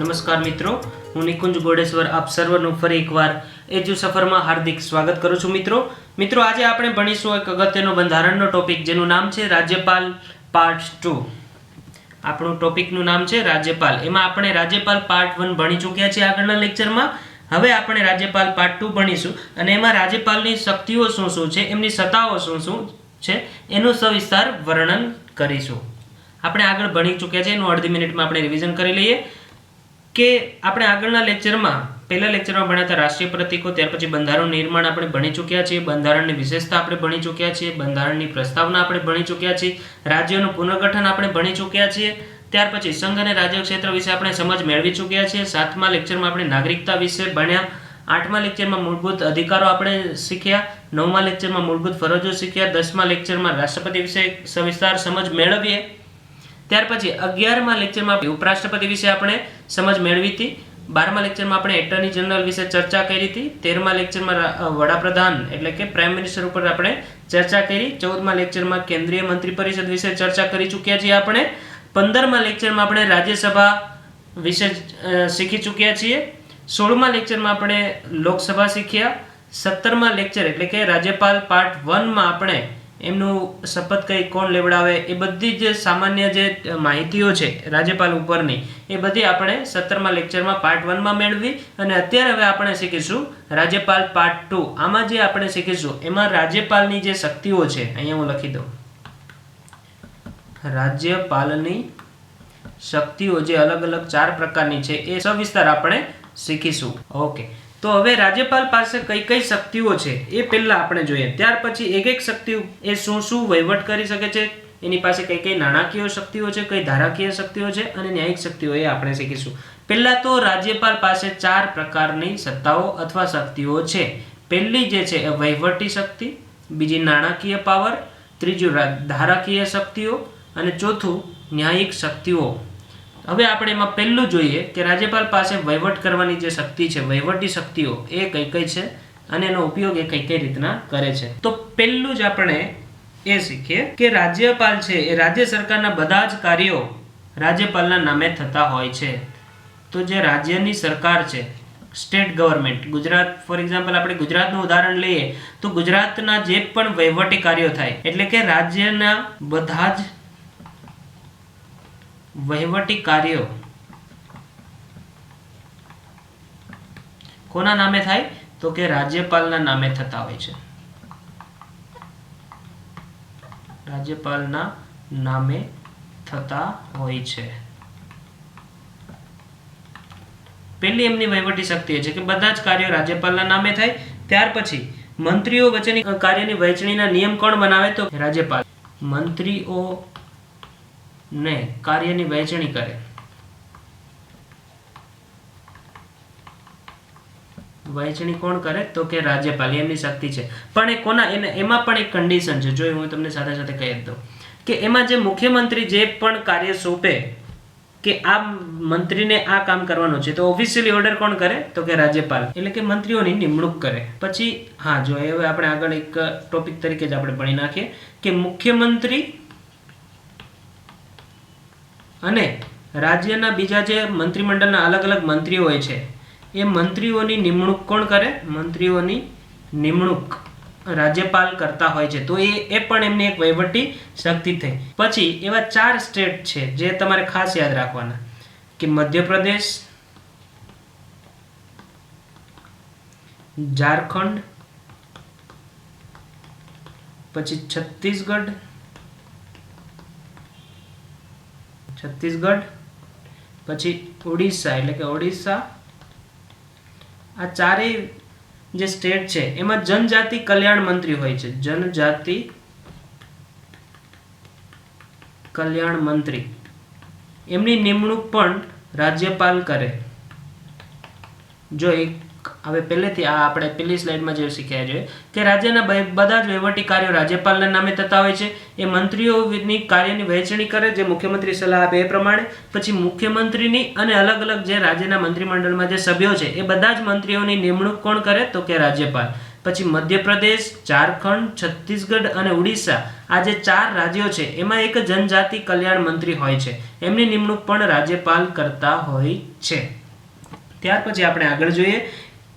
નમસ્કાર મિત્રો, હું નિકુંજ ગોડેશ્વર આપ સર્વનું ફરી એકવાર એજ્યુ સફરમાં હાર્દિક સ્વાગત કરું છું. મિત્રો આજે આપણે ભણીશું એક અગત્યનો બંધારણનો ટોપિક જેનું નામ છે રાજ્યપાલ પાર્ટ 2. આપણું ટોપિકનું નામ છે રાજ્યપાલ. એમાં આપણે રાજ્યપાલ પાર્ટ 1 ભણી ચૂક્યા છીએ આગળના લેક્ચરમાં. હવે આપણે રાજ્યપાલ પાર્ટ 2 ભણીશું અને એમાં રાજ્યપાલની શક્તિઓ શું શું છે, એમની સત્તાઓ શું શું છે એનું સવિસ્તાર વર્ણન કરીશું. આપણે આગળ ભણી ચૂક્યા છે એનું અડધી મિનિટમાં આપણે રિવિઝન કરી લઈએ કે આપણે આગળના લેક્ચરમાં પહેલા લેક્ચરમાં ભણ્યા હતા રાષ્ટ્રીય પ્રતીકો, ત્યાર પછી બંધારણ નિર્માણ આપણે ભણી ચૂક્યા છીએ, બંધારણની વિશેષતા આપણે ભણી ચૂક્યા છીએ, બંધારણની પ્રસ્તાવના આપણે ભણી ચૂક્યા છીએ, રાજ્યોનું પુનર્ગઠન આપણે ભણી ચૂક્યા છીએ, ત્યાર પછી સંઘ અને રાજ્ય ક્ષેત્ર વિશે આપણે સમજ મેળવી ચૂક્યા છીએ. 7મા લેક્ચરમાં આપણે નાગરિકતા વિશે ભણ્યા, 8મા લેક્ચરમાં મૂળભૂત અધિકારો આપણે શીખ્યા, 9મા લેક્ચરમાં મૂળભૂત ફરજો શીખ્યા, 10મા લેક્ચરમાં રાષ્ટ્રપતિ વિશે સવિસ્તાર સમજ મેળવીએ. ત્યાર પછી 11મા લેક્ચરમાં ઉપરાષ્ટ્રપતિ વિશે આપણે સમજ મેળવી હતી, 12મા લેક્ચરમાં આપણે એટર્ની જનરલ વિશે ચર્ચા કરી હતી, 13મા લેક્ચરમાં વડાપ્રધાન એટલે કે પ્રાઇમ મિનિસ્ટર ઉપર આપણે ચર્ચા કરી, 14મા લેક્ચરમાં કેન્દ્રીય મંત્રી પરિષદ વિશે ચર્ચા કરી ચૂક્યા છીએ આપણે, 15મા લેક્ચરમાં આપણે રાજ્યસભા વિશે શીખી ચૂક્યા છીએ, 16મા લેક્ચરમાં આપણે લોકસભા શીખ્યા, 17મા લેક્ચર એટલે કે રાજ્યપાલ પાર્ટ 1 માં આપણે એમનું શપથ કઈ કોણ લેવડાવે એ બધી જે સામાન્ય જે માહિતીઓ છે રાજ્યપાલ ઉપરની એ બધી આપણે 17મા લેક્ચરમાં પાર્ટ 1 માં મેળવી અને અત્યારે હવે આપણે શીખીશું રાજ્યપાલ પાર્ટ 2. આમાં જે આપણે શીખીશું એમાં રાજ્યપાલની જે શક્તિઓ છે, અહીંયા હું લખી દઉં, રાજ્યપાલની શક્તિઓ જે અલગ અલગ 4 પ્રકારની છે એ સવિસ્તાર આપણે શીખીશું. ઓકે, તો હવે રાજ્યપાલ પાસે કઈ કઈ શક્તિઓ છે એ પહેલા આપણે જોઈએ, ત્યાર પછી એક એક શક્તિ એ શું શું વહીવટ કરી શકે છે, એની પાસે કઈ કઈ નાણાકીય શક્તિઓ છે, કઈ ધારાકીય શક્તિઓ છે અને ન્યાયિક શક્તિઓ એ આપણે શીખીશું. પહેલા તો રાજ્યપાલ પાસે 4 પ્રકારની સત્તાઓ અથવા શક્તિઓ છે. પહેલી જે છે એ વહીવટી શક્તિ, બીજી નાણાકીય પાવર, ત્રીજું ધારાકીય શક્તિઓ અને ચોથું ન્યાયિક શક્તિઓ. હવે આપણે એમાં પહેલું જોઈએ કે રાજ્યપાલ પાસે વહીવટ કરવાની જે શક્તિ છે, વહીવટી શક્તિઓ એ કઈ કઈ છે અને એનો ઉપયોગ એ કઈ કઈ રીતના કરે છે. તો પહેલું જ આપણે એ શીખીએ કે રાજ્યપાલ છે એ રાજ્ય સરકારના બધા જ કાર્યો રાજ્યપાલના નામે થતા હોય છે. તો જે રાજ્યની સરકાર છે, state government, Gujarat for example આપણે ગુજરાતનું ઉદાહરણ લઈએ તો ગુજરાતના જે પણ વહીવટી કાર્યો થાય એટલે કે રાજ્યના બધા જ વહીવટી કાર્યો કોના નામે થાય તો કે રાજ્યપાલના નામે થતા હોય છે. રાજ્યપાલના નામે થતા હોય છે. પહેલી એમની વહીવટી શક્તિ છે કે બધા જ કાર્યો રાજ્યપાલના નામે થાય. ત્યાર પછી મંત્રીઓ વચ્ચેની કાર્યની વહેંચણીના નિયમ કોણ બનાવે તો રાજ્યપાલ. મંત્રીઓ ને કાર્યની વહેંચણી કરે, વહેંચણી કોણ કરે તો કે રાજ્યપાલ, એમની શક્તિ છે. પણ એ કોના એમાં પણ એક કન્ડિશન છે, જો હું તમને સાથે સાથે કહી દઉં કે એમાં જે મુખ્યમંત્રી જે પણ કાર્ય સોંપે કે આ મંત્રીને આ કામ કરવાનું છે તો ઓફિશિયલી ઓર્ડર કોણ કરે તો કે રાજ્યપાલ, એટલે કે મંત્રીઓની નિમણૂક કરે. પછી હા, જો હવે આપણે આગળ એક ટોપિક તરીકે જ આપણે ભણી નાખીએ કે મુખ્યમંત્રી અને રાજ્યના બીજા જે મંત્રીમંડળના અલગ અલગ મંત્રીઓ હોય છે એ મંત્રીઓની નિમણૂક કોણ કરે? મંત્રીઓની નિમણૂક રાજ્યપાલ કરતા હોય છે. તો એ પણ એમની એક વહીવટી શક્તિ થઈ. પછી એવા 4 સ્ટેટ છે જે તમારે ખાસ યાદ રાખવાના કે મધ્યપ્રદેશ, ઝારખંડ, પછી છત્તીસગઢ, પછી ઓડિશા એટલે કે ઓડિશા. આ ચારેય જે સ્ટેટ છે એમાં જનજાતિ કલ્યાણ મંત્રી હોય છે. જનજાતિ કલ્યાણ મંત્રી એમની નિમણૂક પણ રાજ્યપાલ કરે. જો એક હવે પહેલેથી આ આપણે પહેલી સ્લાઇડમાં જે શીખ્યા છે કે રાજ્યના બધા જ વહીવટી કાર્યો રાજ્યપાલના નામે થતા હોય છે. એ મંત્રીઓની કાર્યની વહેંચણી કરે જે મુખ્યમંત્રી સલાહ આપે એ પ્રમાણે. પછી મુખ્યમંત્રીની અને અલગ અલગ જે રાજ્યના મંત્રીમંડળમાં જે સભ્યો છે એ બધા જ મંત્રીઓની નિમણૂક કોણ કરે તો કે રાજ્યપાલ. પછી મધ્યપ્રદેશ, ઝારખંડ, છત્તીસગઢ અને ઓડિશા આ જે 4 રાજ્યો છે એમાં એક જનજાતિ કલ્યાણ મંત્રી હોય છે. એમની નિમણૂક પણ રાજ્યપાલ કરતા હોય છે. ત્યાર પછી આપણે આગળ જોઈએ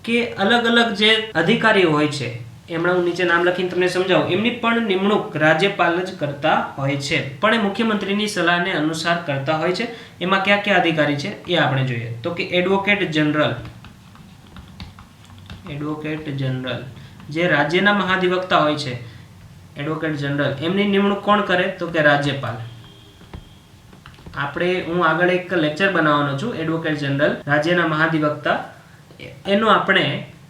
કે અલગ અલગ જે અધિકારીઓ હોય છે, એમના હું નીચે નામ લખીને તમને સમજાવું, એમની પણ નિમણૂક રાજ્યપાલ જ કરતા હોય છે, પણ એ મુખ્યમંત્રીની સલાહને અનુસાર કરતા હોય છે. એમાં કયા કયા અધિકારી છે એ આપણે જોઈએ. તો કે એડવોકેટ જનરલ જે રાજ્યના મહાધિવક્તા હોય છે, એડવોકેટ જનરલ, એમની નિમણૂક કોણ કરે તો કે રાજ્યપાલ. હું આગળ એક લેક્ચર બનાવવાનો છું એડવોકેટ જનરલ રાજ્યના મહાધિવક્તા, એનો આપણે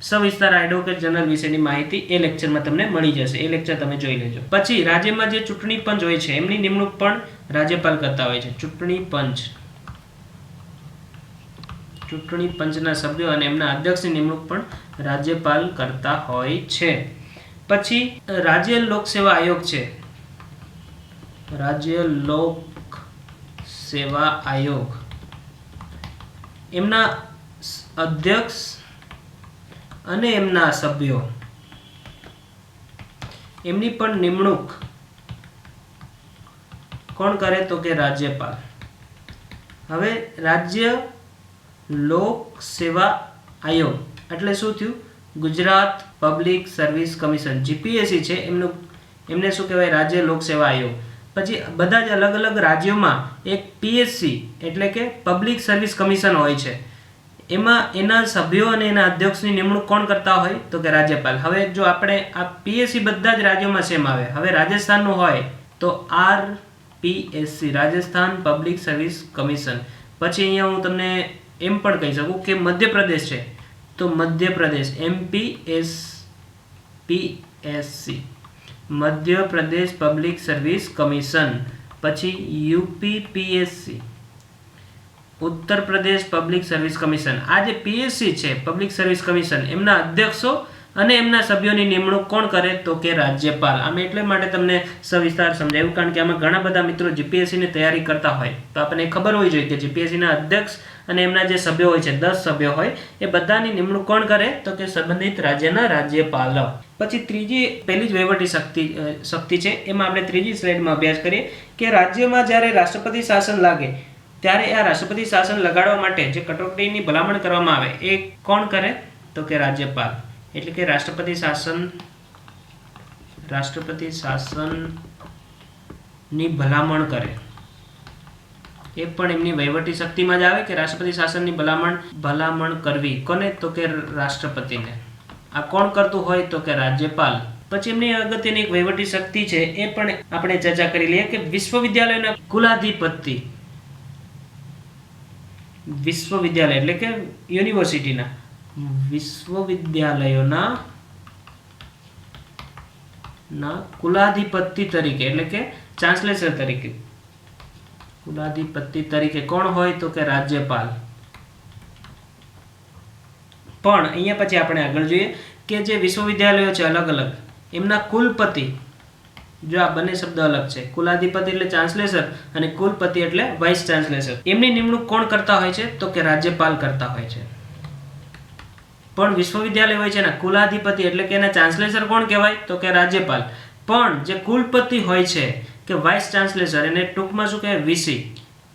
સવિસ્તાર એડવોકેટ જનરલ વિશેની માહિતી એ લેક્ચરમાં તમને મળી જશે. એ લેક્ચર તમે જોઈ લેજો. પછી રાજ્યમાં જે ચૂંટણી પંચ હોય છે એમની નિમણૂક પણ રાજ્યપાલ કરતા હોય છે. ચૂંટણી પંચના સભ્યો અને એમના અધ્યક્ષની નિમણૂક પણ રાજ્યપાલ કરતા હોય છે. પછી રાજ્ય લોક સેવા આયોગ છે. રાજ્ય લોક સેવા આયોગ, એમના અધ્યક્ષ અને એમના સભ્યો, એમની પણ નિમણૂક કોણ કરે તો કે રાજ્યપાલ. હવે રાજ્ય લોક સેવા આયોગ એટલે શું થયું? Gujarat public service commission, GPSC છે, એમને શું કહેવાય? રાજ્ય લોક સેવા આયોગ. પછી બધા જ અલગ અલગ રાજ્યોમાં એક પીએસસી એટલે કે પબ્લિક સર્વિસ કમિશન હોય છે. એમાં એના સભ્યો અને એના અધ્યક્ષની નિમણૂક કોણ કરતા હોય તો કે રાજ્યપાલ. હવે જો આપણે આ પીએસસી બધા જ રાજ્યોમાં સેમ આવે. હવે રાજસ્થાનનું હોય તો આરપીએસસી, રાજસ્થાન પબ્લિક સર્વિસ કમિશન. પછી અહીંયા હું તમને એમ પણ કહી શકું કે મધ્યપ્રદેશ છે તો Madhya Pradesh MPSPSC, Madhya Pradesh public service commission. પછી UPPSC, Uttar Pradesh public service commission. આ જે પીએસસી છે પબ્લિક સર્વિસ કમિશન, એમના અધ્યક્ષો અને એમના સભ્યોની નિમણૂક કોણ કરે તો કે રાજ્યપાલ. આમ એટલે માટે તમને સવિસ્તાર સમજાવ્યું કારણ કે આમાં ઘણા બધા મિત્રો જીપીએસસીની તૈયારી કરતા હોય તો આપણને ખબર હોવી જોઈએ કે જીપીએસસીના અધ્યક્ષ અને એમના જે સભ્યો હોય છે 10 સભ્યો હોય એ બધાની નિમણૂક કોણ કરે તો કે સંબંધિત રાજ્યના રાજ્યપાલ. પછી પહેલી જ વહીવટી શક્તિ છે, એમાં આપણે ત્રીજી સ્લાઇડમાં અભ્યાસ કરીએ કે રાજ્યમાં જ્યારે રાષ્ટ્રપતિ શાસન લાગે ત્યારે આ રાષ્ટ્રપતિ શાસન લગાડવા માટે જે કટોકટીની ભલામણ કરવામાં આવે એ કોણ કરે તો કે રાજ્યપાલ. એટલે કે રાષ્ટ્રપતિ શાસનની ભલામણ કરે, એ પણ એમની વહીવટી શક્તિમાં જ આવે કે રાષ્ટ્રપતિ શાસનની ભલામણ કરવી. કોને તો કે રાષ્ટ્રપતિને. આ કોણ કરતું હોય તો કે રાજ્યપાલ. પછી એમની અગત્યની એક વહીવટી શક્તિ છે એ પણ આપણે ચર્ચા કરી લઈએ કે વિશ્વવિદ્યાલયના કુલાધિપતિ, વિશ્વવિદ્યાલય એટલે કે યુનિવર્સિટીના વિશ્વવિદ્યાલયોના કુલાધિપતિ તરીકે એટલે કે ચાન્સેલર તરીકે, કુલાધિપતિ તરીકે કોણ હોય તો કે રાજ્યપાલ. પણ અહીંયા પછી આપણે આગળ જોઈએ કે જે વિશ્વવિદ્યાલયો છે અલગ અલગ, એમના કુલપતિ, જો આ બંને શબ્દ અલગ છે, કુલાધિપતિ એટલે ચાન્સેલર અને કુલપતિ એટલે વાઇસ ચાન્સેલર, એમની નિમણૂક કોણ કરતા હોય છે તો કે રાજ્યપાલ કરતા હોય છે. પણ વિશ્વવિદ્યાલય હોય છે ને કુલાધિપતિ એટલે કે એના ચાન્સેલર કોણ કહેવાય તો કે રાજ્યપાલ. પણ જે કુલપતિ હોય છે કે વાઇસ ચાન્સેલર, એને ટૂંકમાં શું કહેવાય વીસી,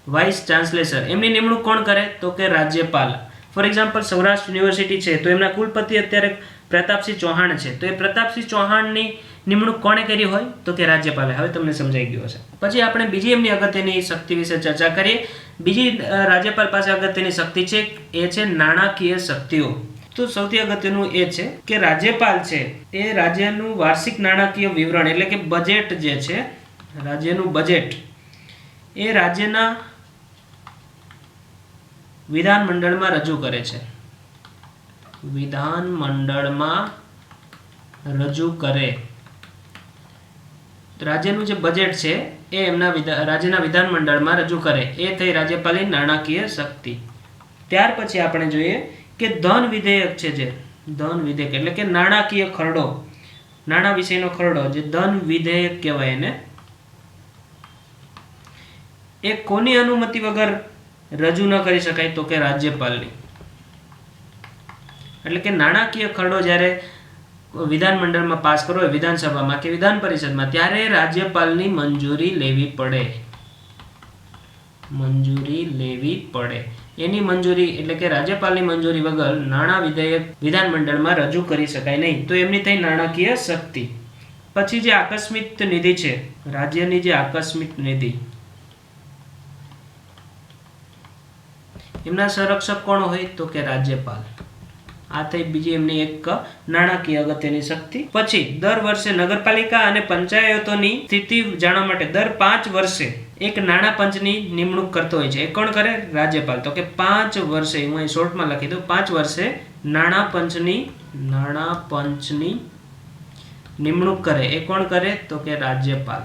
વાઇસ ચાન્સેલર, એમની નિમણૂક કોણ કરે તો કે રાજ્યપાલ. ફોર એક્ઝામ્પલ સૌરાષ્ટ્ર યુનિવર્સિટી છે તો એમના કુલપતિ અત્યારે પ્રતાપસિંહ ચૌહાણ છે તો એ પ્રતાપસિંહ ચૌહાણની નિમણૂક કોણે કરી હોય તો કે રાજ્યપાલે. હવે તમને સમજાઈ ગયું હશે. પછી આપણે બીજી એમની અગત્યની શક્તિ વિશે ચર્ચા કરીએ. બીજી રાજ્યપાલ પાસે અગત્યની શક્તિ છે એ છે નાણાકીય શક્તિઓ. તો સૌથી અગત્યનું એ છે કે રાજ્યપાલ છે એ રાજ્યનું વાર્ષિક નાણાકીય વિવરણ એટલે કે બજેટ જે છે, રાજ્યનું બજેટ એ રાજ્યના વિધાનમંડળમાં રજૂ કરે છે. વિધાનમંડળમાં રજૂ કરે. રાજ્યનું જે બજેટ છે એ એમના રાજ્યના વિધાનમંડળમાં રજૂ કરે. એ થઈ રાજ્યપાલની નાણાકીય શક્તિ. ત્યાર પછી આપણે જોઈએ કે ધન વિધેયક છે, જે ધન વિધેયક એટલે કે નાણાકીય ખરડો, નાણાં વિષયનો ખરડો જે ધન વિધેયક કહેવાય એને, એ કોની અનુમતિ વગર રજૂ ન કરી શકાય તો કે રાજ્યપાલની. એટલે કે નાણાકીય ખરડો જ્યારે વિધાનમંડળમાં પાસ કરવો હોય, વિધાનસભામાં કે વિધાન પરિષદમાં, ત્યારે રાજ્યપાલની મંજૂરી લેવી પડે. એની મંજૂરી એટલે કે રાજ્યપાલની મંજૂરી વગર નાણાં વિધેયક વિધાનમંડળમાં રજૂ કરી શકાય નહીં. તો એમની થઈ નાણાકીય શક્તિ. પછી જે આકસ્મિક નિધિ છે, રાજ્યની જે આકસ્મિક નિધિ, એમના સંરક્ષક કોણ હોય? તો કે રાજ્યપાલ. આ થઈ બીજી એમની એક નાણાકીય અગત્યની શક્તિ. પછી દર વર્ષે નગરપાલિકા અને પંચાયતોની સ્થિતિ જાણવા માટે દર 5 વર્ષે એક નાણાં પંચની નિમણૂક કરતો હોય છે. એ કોણ કરે? રાજ્યપાલ. તો કે 5 વર્ષે, હું અહીં શોર્ટમાં લખી દઉં, 5 વર્ષે નાણાં પંચની નિમણૂક કરે. એ કોણ કરે? તો કે રાજ્યપાલ.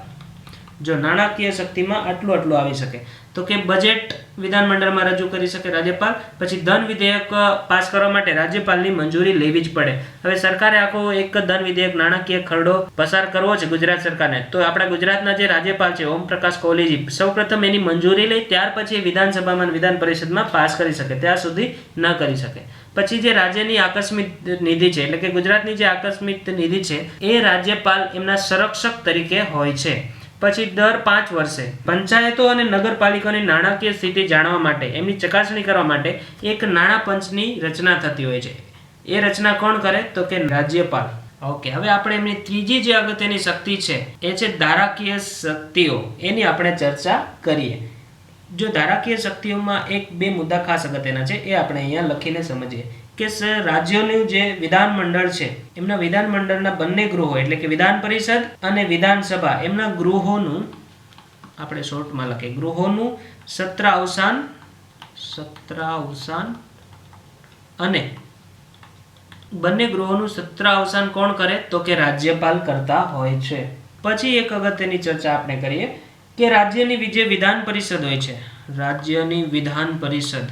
જો નાણાકીય શક્તિમાં આટલું આવી શકે. તો કે બજેટ વિધાનમંડળમાં રજૂ કરી શકે રાજ્યપાલ. પછી ધન વિધેયક પાસ કરવા માટે રાજ્યપાલની મંજૂરી લેવી જ પડે. હવે સરકારે આખો એક ધન વિધેયક નાણાકીય ખરડો પસાર કરવો છે ગુજરાત સરકારને, તો આપણા ગુજરાતના જે રાજ્યપાલ છે ઓમ પ્રકાશ કોહલીજી સૌપ્રથમ એની મંજૂરી લઈ ત્યાર પછી વિધાનસભામાં વિધાન પરિષદમાં પાસ કરી શકે, ત્યાં સુધી ન કરી શકે. પછી જે રાજ્યની આકસ્મિક નિધિ છે એટલે કે ગુજરાતની જે આકસ્મિક નિધિ છે એ રાજ્યપાલ એમના સંરક્ષક તરીકે હોય છે. પછી દર 5 વર્ષે પંચાયતો અને નગરપાલિકાની નાણાકીય સ્થિતિ જાણવા માટે, એમની ચકાસણી કરવા માટે એક નાણાં પંચની રચના થતી હોય છે. એ રચના કોણ કરે? તો કે રાજ્યપાલ. ઓકે, હવે આપણે એમની ત્રીજી જે અગત્યની શક્તિ છે એ છે ધારાકીય શક્તિઓ. એની આપણે ચર્ચા કરીએ. જો ધારાકીય શક્તિઓમાં 1-2 મુદ્દા ખાસ અગત્યના છે, એ આપણે અહીંયા લખીને સમજીએ કે રાજ્યોનું જે વિધાનમંડળ છે એમના વિધાનમંડળના બંને ગૃહો એટલે કે વિધાન પરિષદ અને વિધાનસભા એમના ગૃહોનું, આપણે શોર્ટમાં લખીએ, ગૃહોનું સત્રાવસાન અને બંને ગૃહોનું સત્રાવસાન કોણ કરે? તો કે રાજ્યપાલ કરતા હોય છે. પછી એક અગત્યની ચર્ચા આપણે કરીએ કે રાજ્યની જે વિધાન પરિષદ હોય છે, રાજ્યની વિધાન પરિષદ,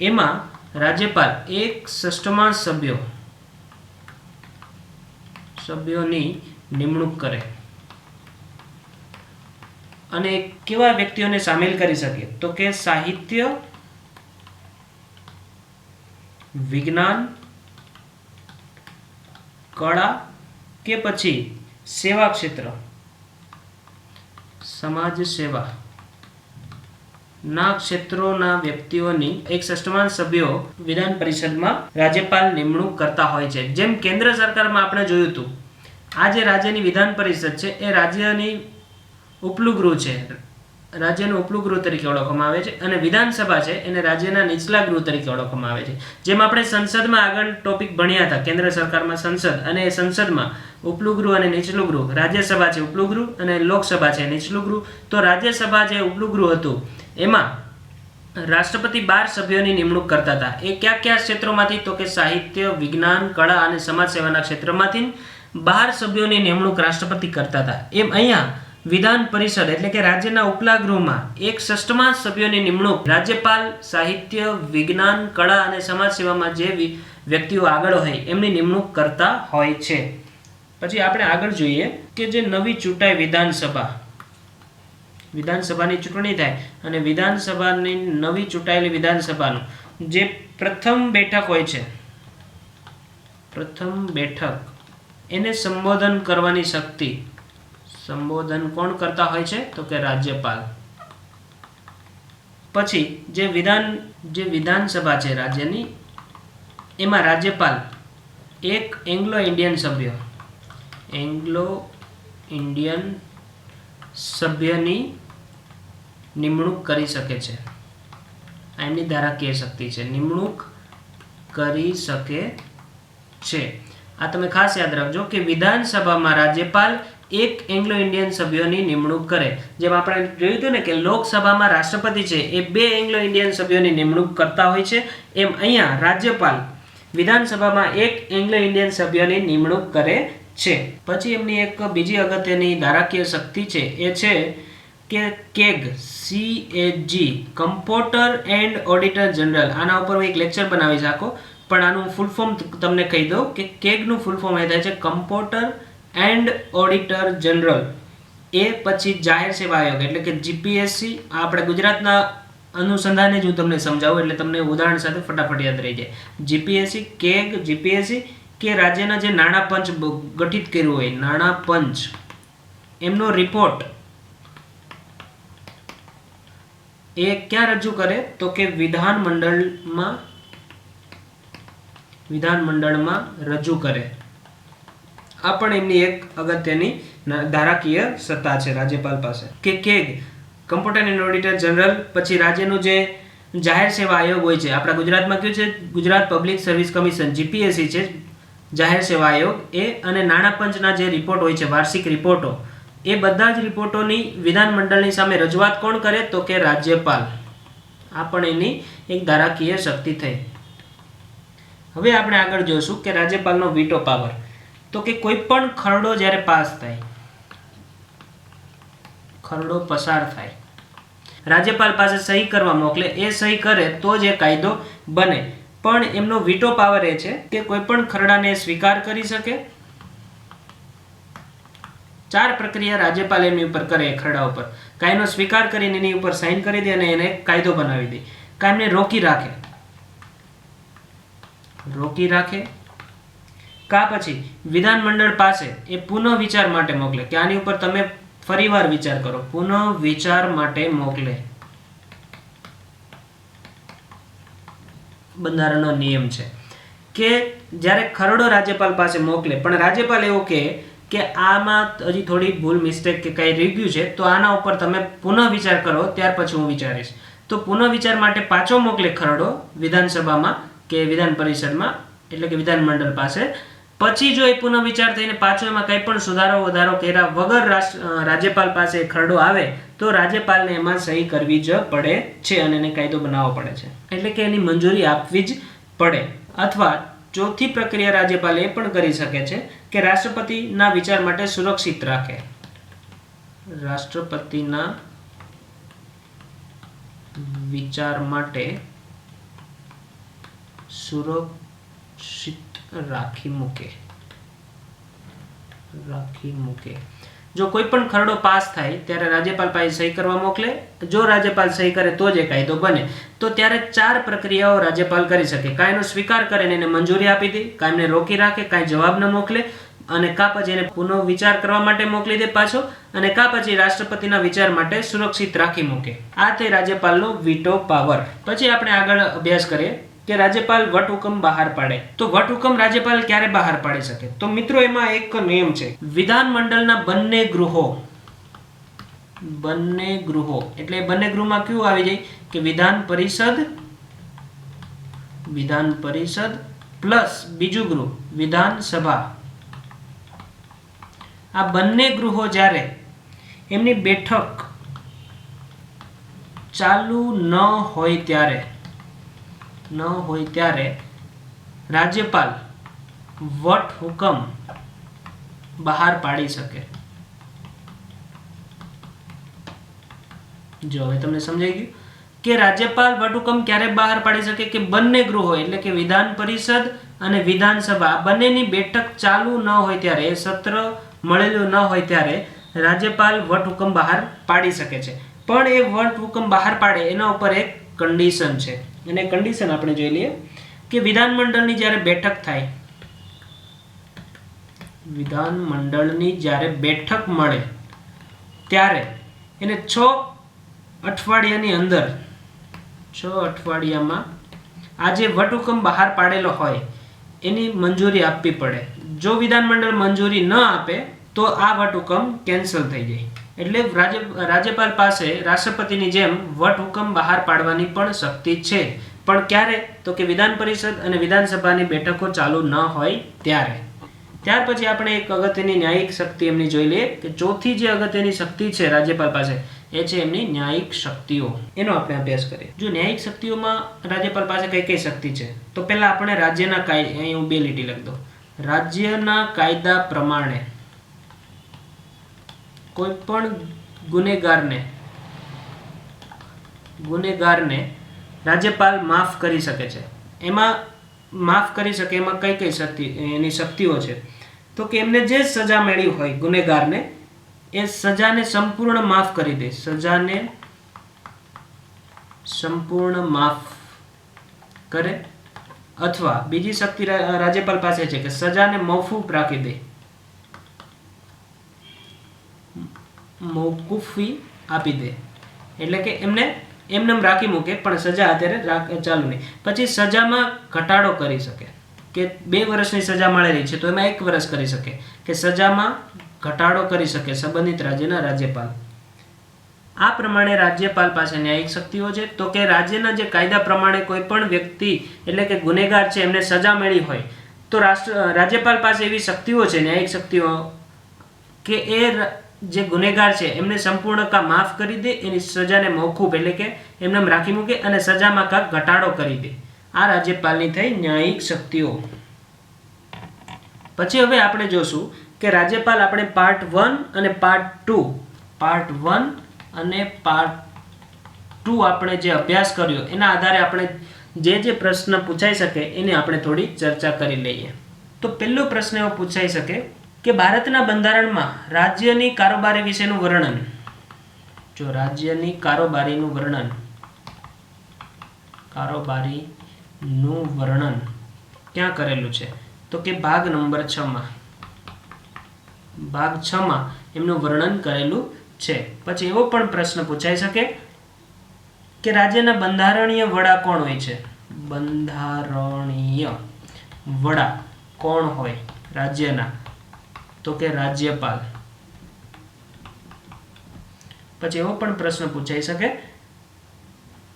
એમાં રાજ્યપાલ 1/6 સભ્યોની નિમણૂક કરે. અને કેવા વ્યક્તિઓને સામેલ કરી શકે? તો કે સાહિત્ય, વિજ્ઞાન, કળા કે પછી સેવા ક્ષેત્ર, સમાજ સેવા ના ક્ષેત્રોના વ્યક્તિઓની 1/6 સભ્યો વિધાન પરિષદમાં રાજ્યપાલ નિમણૂક કરતા હોય છે. જેમ કેન્દ્ર સરકારમાં આપણે જોયું હતું, આ જે રાજ્યની વિધાન પરિષદ છે એ રાજ્યની ઉપલું ગૃહ છે, રાજ્યનું ઉપલું ગૃહ તરીકે ઓળખવામાં આવે છે, અને વિધાનસભા છે એને રાજ્યના નીચલા ગૃહ તરીકે ઓળખવામાં આવે છે. જેમ આપણે સંસદમાં આગળ ટોપિક ભણ્યા હતા, કેન્દ્ર સરકારમાં સંસદ, અને એ સંસદમાં ઉપલું ગૃહ અને નીચલું ગૃહ, રાજ્યસભા છે ઉપલું ગૃહ અને લોકસભા છે નીચલું ગૃહ. તો રાજ્યસભા જે ઉપલું ગૃહ હતું એમાં રાષ્ટ્રપતિ 12 સભ્યોની નિમણૂક કરતા હતા. એ કયા ક્ષેત્રોમાંથી? તો કે સાહિત્ય, વિજ્ઞાન, કળા અને સમાજ સેવાના ક્ષેત્રમાંથી 12 સભ્યોની નિમણૂક રાષ્ટ્રપતિ કરતા હતા. એમ અહીંયા વિધાન પરિષદ એટલે કે રાજ્યના ઉપલા ગૃહમાં 1/6 સભ્યોની નિમણૂક રાજ્યપાલ સાહિત્ય, વિજ્ઞાન, કળા અને સમાજ સેવામાં જે વ્યક્તિઓ આગળ હોય એમની નિમણૂક કરતા હોય છે. પછી આપણે આગળ જોઈએ કે જે નવી ચૂંટાઈ વિધાનસભાની ચૂંટણી થાય અને વિધાનસભાની નવી ચૂંટાયેલી વિધાનસભાનું જે પ્રથમ બેઠક હોય છે, પ્રથમ બેઠક, એને સંબોધન કરવાની શક્તિ, સંબોધન કોણ કરતા હોય છે? તો કે રાજ્યપાલ. પછી જે વિધાનસભા છે રાજ્યની, એમાં રાજ્યપાલ એક એંગ્લો ઇન્ડિયન સભ્યની નિમણૂક કરી શકે છે. આ એમની ધારાકીય શક્તિ છે, નિમણૂક કરી શકે છે. આ તમે ખાસ યાદ રાખજો કે વિધાનસભામાં રાજ્યપાલ એક એંગ્લો ઇન્ડિયન સભ્યોની નિમણૂક કરે. જેમ આપણે જોયું હતું ને કે લોકસભામાં રાષ્ટ્રપતિ છે એ 2 એંગ્લો ઇન્ડિયન સભ્યોની નિમણૂક કરતા હોય છે, એમ અહીંયા રાજ્યપાલ વિધાનસભામાં એક એંગ્લો ઇન્ડિયન સભ્યોની નિમણૂક કરે છે. પછી એમની એક બીજી અગત્યની ધારાકીય શક્તિ છે એ છે કે CAG, કમ્પોટર એન્ડ ઓડિટર જનરલ. આના ઉપર હું એક લેક્ચર બનાવી શકું, પણ આનું ફૂલ ફોર્મ તમને કહી દઉં કે CAG નું ફૂલ ફોર્મ એ થાય છે કમ્પોટર એન્ડ ઓડિટર જનરલ. એ પછી જાહેર સેવા આયોગ એટલે કે GPSC, આપણે ગુજરાતના અનુસંધાને જ હું તમને સમજાવું એટલે તમને ઉદાહરણ સાથે ફટાફટ યાદ રહી જાય. જીપીએસસી, કેગ, જીપીએસસી કે રાજ્યના જે નાણાં પંચ ગઠિત કર્યું હોય, નાણાં પંચ, એમનો રિપોર્ટ એ ક્યાં રજૂ કરે? તો કે વિધાનમંડળમાં રજૂ કરે. આ પણ એમની એક અગત્યની ધારાકીય સત્તા છે રાજ્યપાલ પાસે. કે CAG, computer and auditor general, પછી રાજ્યનું જે જાહેર સેવા આયોગ હોય છે, આપણા ગુજરાતમાં કયું છે? Gujarat public service commission, GPSC છે જાહેર સેવા આયોગ એ, અને નાણાં પંચના જે રિપોર્ટ હોય છે, વાર્ષિક રિપોર્ટો, એ બધા જ રિપોર્ટોની વિધાનમંડળની સામે રજૂઆત કોણ કરે? તો કે રાજ્યપાલ. આ પણ એની એક ધારાકીય શક્તિ થઈ. હવે આપણે આગળ જોઈશું કે રાજ્યપાલનો વીટો પાવર. તો કે કોઈ પણ ખરડો જ્યારે પાસ થાય, ખરડો પસાર થાય, રાજ્યપાલ પાસે સહી કરવા મોકલે, એ સહી કરે તો જ એ કાયદો બને. પણ એમનો વીટો પાવર એ છે કે કોઈ પણ ખરડાને સ્વીકાર કરી શકે. 4 પ્રક્રિયા રાજ્યપાલ એમની ઉપર કરે ખરડા ઉપર. કાં એનો સ્વીકાર કરીને એની ઉપર સાઇન કરી દે અને એને કાયદો બનાવી દે, કાં એમને રોકી રાખે, કાં પછી વિધાનમંડળ પાસે એ પુનઃ વિચાર માટે મોકલે કે આની ઉપર તમે ફરીવાર વિચાર કરો, પુનઃ વિચાર માટે મોકલે. બંધારણનો નિયમ છે કે જ્યારે ખરડો રાજ્યપાલ પાસે મોકલે પણ રાજ્યપાલ એવું કહે કે આમાં હજી થોડી ભૂલ, મિસ્ટેક કે કંઈ રહી ગયું છે, તો આના ઉપર તમે પુનઃ વિચાર કરો, ત્યાર પછી હું વિચારીશ. તો પુનઃ વિચાર માટે પાછો મોકલે ખરડો વિધાનસભામાં કે વિધાન પરિષદમાં, એટલે કે વિધાનમંડળ પાસે. પછી જો એ પુનઃ વિચાર થઈને પાછો એમાં કંઈ પણ સુધારો વધારો કર્યા વગર રાજ્યપાલ પાસે ખરડો આવે તો રાજ્યપાલને એમાં સહી કરવી જ પડે છે અને એને કાયદો બનાવવો પડે છે. એટલે કે એની મંજૂરી આપવી જ પડે. અથવા ચોથી પ્રક્રિયા રાજ્યપાલ એ પણ કરી શકે છે કે રાષ્ટ્રપતિના વિચાર માટે સુરક્ષિત રાખે. રાષ્ટ્રપતિના વિચાર માટે સુરક્ષિત રાખી મૂકે. જો કોઈ પણ ખરડો પાસ થાય ત્યારે રાજ્યપાલ પાસે સહી કરવા મોકલે. જો રાજ્યપાલ સહી કરે તો જ એ કાયદો બને. તો ત્યારે 4 પ્રક્રિયાઓ રાજ્યપાલ કરી શકે. કાં એનો સ્વીકાર કરે ને એને મંજૂરી આપી દે, કાં એમને રોકી રાખે, કાંઈ જવાબ ન મોકલે, અને કાં પછી એને પુનઃ વિચાર કરવા માટે મોકલી દે પાછો, અને કાં પછી રાષ્ટ્રપતિના વિચાર માટે સુરક્ષિત રાખી મૂકે. આ તે રાજ્યપાલનો વીટો પાવર. પછી આપણે આગળ અભ્યાસ કરીએ કે રાજ્યપાલ વટહુકમ બહાર પાડે. તો વટહુકમ રાજ્યપાલ ક્યારે બહાર પાડી શકે? તો મિત્રો એમાં એક નિયમ છે. વિધાનમંડળના બંને ગૃહો, એટલે બંને ગૃહમાં કયું આવી જાય કે વિધાન પરિષદ પ્લસ બીજું ગૃહ વિધાનસભા. આ બંને ગૃહો જ્યારે એમની બેઠક ચાલુ ન હોય ત્યારે રાજ્યપાલ વટહુકમ બહાર પાડી શકે. જો હવે તમને સમજાઈ ગયું કે રાજ્યપાલ વટહુકમ ક્યારે બહાર પાડી શકે? કે બંને ગૃહો એટલે કે વિધાન પરિષદ અને વિધાનસભા બંનેની બેઠક ચાલુ ન હોય ત્યારે, એ સત્ર મળેલું ન હોય ત્યારે રાજ્યપાલ વટહુકમ બહાર પાડી શકે છે. પણ એ વટહુકમ બહાર પાડે એના ઉપર એક કન્ડિશન છે, અને કન્ડિશન આપણે જોઈ લઈએ કે વિધાનમંડળની જ્યારે બેઠક મળે ત્યારે એને 6 અઠવાડિયામાં આ જે વટહુકમ બહાર પાડેલો હોય એની મંજૂરી આપવી પડે. જો વિધાનમંડળ મંજૂરી ન આપે તો આ વટહુકમ કેન્સલ થઈ જાય. એટલે રાજ્યપાલ પાસે રાષ્ટ્રપતિની જેમ વટહુકમ બહાર પાડવાની પણ શક્તિ છે. પણ ક્યારે? તો કે વિધાન પરિષદ અને વિધાનસભાની બેઠકો ચાલુ ન હોય ત્યારે. ત્યાર પછી આપણે એક અગત્યની ન્યાયિક શક્તિ એમની જોઈ લઈએ કે ચોથી જે અગત્યની શક્તિ છે રાજ્યપાલ પાસે એ છે એમની ન્યાયિક શક્તિઓ. એનો આપણે અભ્યાસ કરીએ. જો ન્યાયિક શક્તિઓમાં રાજ્યપાલ પાસે કઈ કઈ શક્તિ છે તો પહેલા આપણે રાજ્યના કાયદા, અહીં હું 2 લીટી લખી દઉં. રાજ્યના કાયદા પ્રમાણે કોઈ પણ ગુનેગારને રાજ્યપાલ માફ કરી શકે છે. એમાં કઈ કઈ એની શક્તિઓ છે તો કે એમને જે સજા મળી હોય ગુનેગારને એ સજાને સંપૂર્ણ માફ કરી દે. સજાને સંપૂર્ણ માફ કરે, અથવા બીજી શક્તિ રાજ્યપાલ પાસે છે કે સજાને મોકૂફ રાખી દે, મોકૂફી આપી દે, એટલે કે એમને એમને રાખી મૂકે પણ સજા અત્યારે ચાલુ નહીં. પછી સજામાં ઘટાડો કરી શકે કે 2 વર્ષની સજા મળેલી છે તો એમાં 1 વર્ષ કરી શકે, કે સજામાં ઘટાડો કરી શકે સંબંધિત રાજ્યના રાજ્યપાલ. આ પ્રમાણે રાજ્યપાલ પાસે ન્યાયિક શક્તિઓ છે. તો કે રાજ્યના જે કાયદા પ્રમાણે કોઈ પણ વ્યક્તિ એટલે કે ગુનેગાર છે એમને સજા મળી હોય તો રાજ્યપાલ પાસે એવી શક્તિઓ છે, ન્યાયિક શક્તિઓ, કે એ જે ગુનેગાર છે એમને સંપૂર્ણ કા માફ કરી દે, એની સજાને મોકૂફ એટલે કે એમને રાખી મૂકે અને સજામાં કા ઘટાડો કરી દે. આ રાજ્યપાલની થઈ ન્યાયિક શક્તિઓ. પછી હવે આપણે જોશું કે રાજ્યપાલ આપણે પાર્ટ 1 અને પાર્ટ 1 અને પાર્ટ 2 આપણે જે અભ્યાસ કર્યો એના આધારે આપણે જે પ્રશ્ન પૂછાઈ શકે એની આપણે થોડી ચર્ચા કરી લઈએ. તો પહેલો પ્રશ્ન એવો પૂછાઈ શકે કે ભારતના બંધારણમાં રાજ્યની કારોબારી વિશેનું વર્ણન, જો રાજ્યની કારોબારીનું વર્ણન ક્યાં કરેલું છે? તો કે ભાગ નંબર 6 માં, ભાગ 6 માં એમનું વર્ણન કરેલું છે. પછી એવો પણ પ્રશ્ન પૂછાઈ શકે કે રાજ્યના બંધારણીય વડા કોણ હોય છે? બંધારણીય વડા કોણ હોય રાજ્યના? તો કે રાજ્યપાલ. પછી એવો પણ પ્રશ્ન પૂછાઈ શકે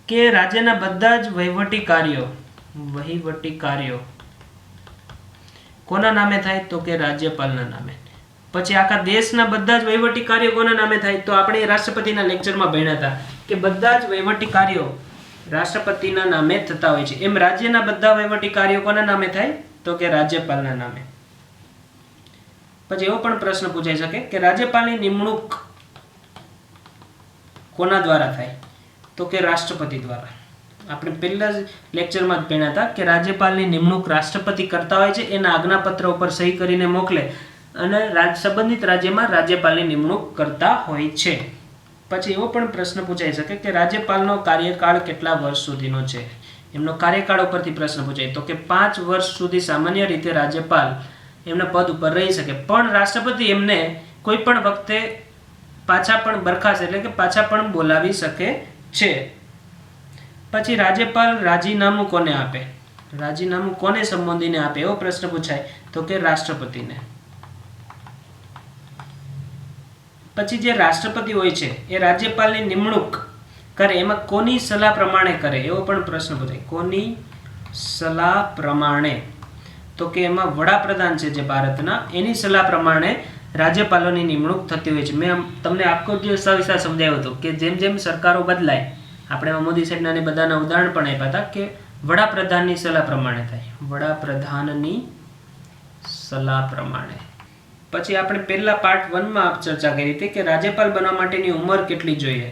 કે રાજ્યના બધા જ વહીવટી કાર્યો કોના નામે થાય? તો કે રાજ્યપાલના નામે. પછી આખા દેશના બધા જ વહીવટી કાર્યો કોના નામે થાય? તો આપણે રાષ્ટ્રપતિના લેક્ચરમાં ભણ્યા હતા કે બધા જ વહીવટી કાર્યો રાષ્ટ્રપતિના નામે થતા હોય છે. એમ રાજ્યના બધા વહીવટી કાર્યો કોના નામે થાય? તો કે રાજ્યપાલના નામે. પછી એવો પણ પ્રશ્ન પૂછાઈ શકે કે રાજ્યપાલની નિમણૂક કોના દ્વારા થાય? તો કે રાષ્ટ્રપતિ દ્વારા. આપણે પહેલા જ લેક્ચરમાં જ ભણ્યા હતા કે રાજ્યપાલની નિમણૂક રાષ્ટ્રપતિ કરતા હોય છે, એના આજ્ઞાપત્ર ઉપર સહી કરીને મોકલે અને સંબંધિત રાજ્યમાં રાજ્યપાલની નિમણૂક કરતા હોય છે. પછી એવો પણ પ્રશ્ન પૂછાઈ શકે કે રાજ્યપાલનો કાર્યકાળ કેટલા વર્ષ સુધીનો છે? એમનો કાર્યકાળ ઉપરથી પ્રશ્ન પૂછાય તો કે 5 વર્ષ સુધી સામાન્ય રીતે રાજ્યપાલ એમના પદ ઉપર રહી શકે, પણ રાષ્ટ્રપતિ એમને કોઈ પણ વખતે પાછા પણ બરખાસ્ત એટલે કે પાછા પણ બોલાવી શકે છે. પછી રાજ્યપાલ રાજીનામું કોને આપે? રાજીનામું કોને સંબોધીને આપે? એવો પ્રશ્ન પૂછાય તો કે રાષ્ટ્રપતિને. પછી જે રાષ્ટ્રપતિ હોય છે એ રાજ્યપાલની નિમણૂક કરે એમાં કોની સલાહ પ્રમાણે કરે? એવો પણ પ્રશ્ન પૂછાય. કોની સલાહ પ્રમાણે? તો કે એમાં વડાપ્રધાન છે જે ભારતના, એની સલાહ પ્રમાણે રાજ્યપાલોની નિમણૂક થતી હોય છે. મેં તમને આખો દિવસ સવિસ્તાર સમજાવ્યું હતું કે જેમ જેમ સરકારો બદલાય, આપણે મોદી સાહેબના બધાના ઉદાહરણ પણ આપ્યા હતા કે વડાપ્રધાનની સલાહ પ્રમાણે થાય, વડાપ્રધાનની સલાહ પ્રમાણે. પછી આપણે પહેલા પાર્ટ 1 માં ચર્ચા કરી હતી કે રાજ્યપાલ બનવા માટેની ઉંમર કેટલી જોઈએ?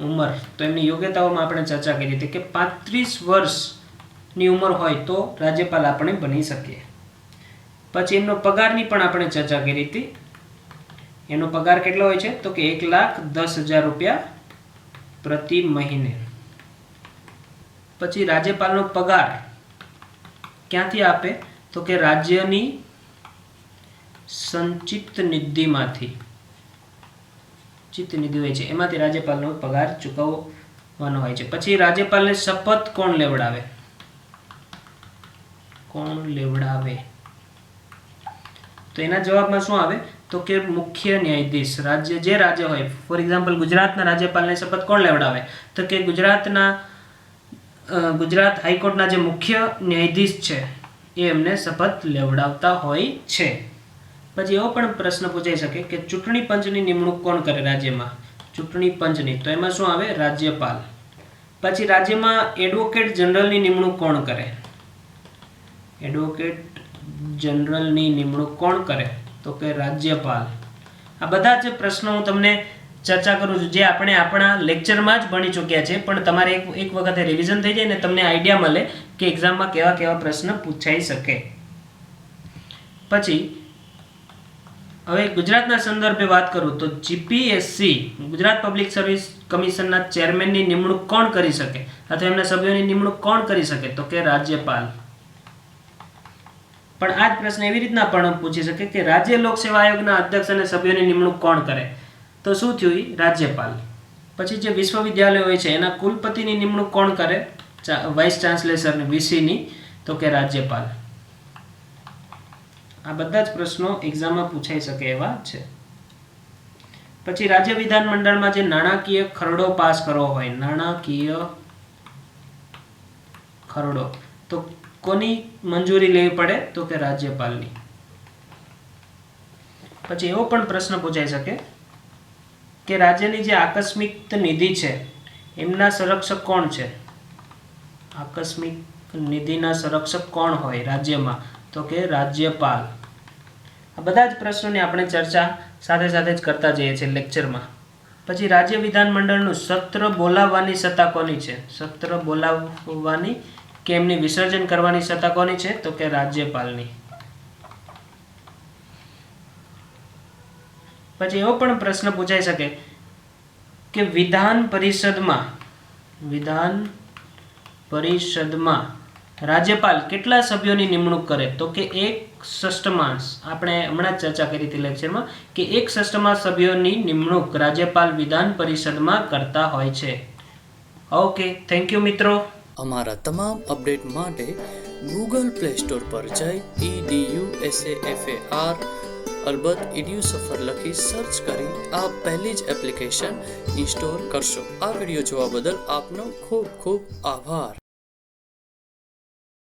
ઉંમર તો એમની યોગ્યતાઓમાં આપણે ચર્ચા કરી હતી કે 35 વર્ષની ઉંમર હોય તો રાજ્યપાલ આપણે બની શકીએ. પછી એમનો પગારની પણ આપણે ચર્ચા કરી હતી. એનો પગાર કેટલો હોય છે? તો કે 1,10,000 રૂપિયા પ્રતિ મહિને. પછી રાજ્યપાલનો પગાર ક્યાંથી આપે? તો કે રાજ્યની સંચિત નિધિમાંથી, ચિત્ત નિધિ હોય છે એમાંથી રાજ્યપાલનો પગાર ચૂકવવાનો હોય છે. પછી રાજ્યપાલને શપથ કોણ લેવડાવે? તો એના જવાબમાં શું આવે? તો કે મુખ્ય ન્યાયાધીશ. જે રાજ્ય હોય, ફોર એક્ઝામ્પલ ગુજરાતના રાજ્યપાલને શપથ કોણ લેવડાવે? તો કે ગુજરાત હાઈકોર્ટના જે મુખ્ય ન્યાયાધીશ છે એ એમને શપથ લેવડાવતા હોય છે. પછી એવો પણ પ્રશ્ન પૂછાઈ શકે કે ચૂંટણી પંચની નિમણૂક કોણ કરે રાજ્યમાં? ચૂંટણી પંચની, તો એમાં શું આવે? રાજ્યપાલ. પછી રાજ્યમાં એડવોકેટ જનરલની નિમણૂક કોણ કરે? એડવોકેટ જનરલની નિમણૂક કોણ કરે? તો કે રાજ્યપાલ. આ બધા જ પ્રશ્નો હું તમને ચર્ચા કરું છું જે આપણે આપણા લેક્ચરમાં જ ભણી ચૂક્યા છે, પણ તમારે એક વખતે રિવિઝન થઈ જાય ને તમને આઈડિયા મળે કે એક્ઝામમાં કેવા કેવા પ્રશ્ન પૂછાઈ શકે. પછી હવે ગુજરાતના સંદર્ભે વાત કરું તો જીપીએસસી ગુજરાત પબ્લિક સર્વિસ કમિશનના ચેરમેનની નિમણૂક કોણ કરી શકે અથવા એમના સભ્યોની નિમણૂક કોણ કરી શકે તો કે રાજ્યપાલ. પણ આ જ પ્રશ્ન એવી રીતના પણ પૂછી શકે કે રાજ્ય લોક સેવા આયોગના અધ્યક્ષ અને સભ્યોની નિમણૂક કોણ કરે તો શું થયું? રાજ્યપાલ. પછી જે વિશ્વવિદ્યાલય હોય છે એના કુલપતિની નિમણૂક કોણ કરે? વાઇસ ચાન્સેલર વીસીની તો કે રાજ્યપાલ. આ બધા જ પ્રશ્નો એક્ઝામમાં પૂછાઈ શકે એવા છે. પછી રાજ્ય વિધાનમંડળમાં જે નાણાકીય ખરડો પાસ કરવો હોય, નાણાકીય ખરડો, તો કોની મંજૂરી લેવી પડે તો કે રાજ્યપાલની. પછી એવો પણ પ્રશ્ન પૂછાઈ શકે કે રાજ્યની જે આકસ્મિક નિધિ છે એમના સંરક્ષક કોણ છે? આકસ્મિક નિધિના સંરક્ષક કોણ હોય રાજ્યમાં તો કે રાજ્યપાલ. આ બધા જ પ્રશ્નોની આપણે ચર્ચા સાથે સાથે જ કરતા જઈએ છીએ લેક્ચરમાં. પછી રાજ્ય વિધાનમંડળનું સત્ર બોલાવવાની સત્તા કોની છે? સત્ર બોલાવવાની કે એમની વિસર્જન કરવાની સત્તા કોની છે તો કે રાજ્યપાલની. પછી એવો પણ પ્રશ્ન પૂછાઈ શકે કે વિધાન પરિષદમાં રાજ્યપાલ કેટલા સભ્યોની નિમણૂક કરે તો કે 1/6. આપણે હમણાં જ ચર્ચા કરી હતી લેક્ચરમાં કે 1/6 સભ્યોની નિમણૂક રાજ્યપાલ વિધાન પરિષદમાં કરતા હોય છે. ઓકે, થેન્ક યુ મિત્રો. અમારા તમામ અપડેટ માટે ગૂગલ પ્લે સ્ટોર પર જઈ EDUSAFAR અલબત્ત EDUSAFAR લખી સર્ચ કરી આપ પહેલી જ એપ્લિકેશન ઇન્સ્ટોલ કરશો. આ વિડીયો જોવા બદલ આપનો ખૂબ ખૂબ આભાર.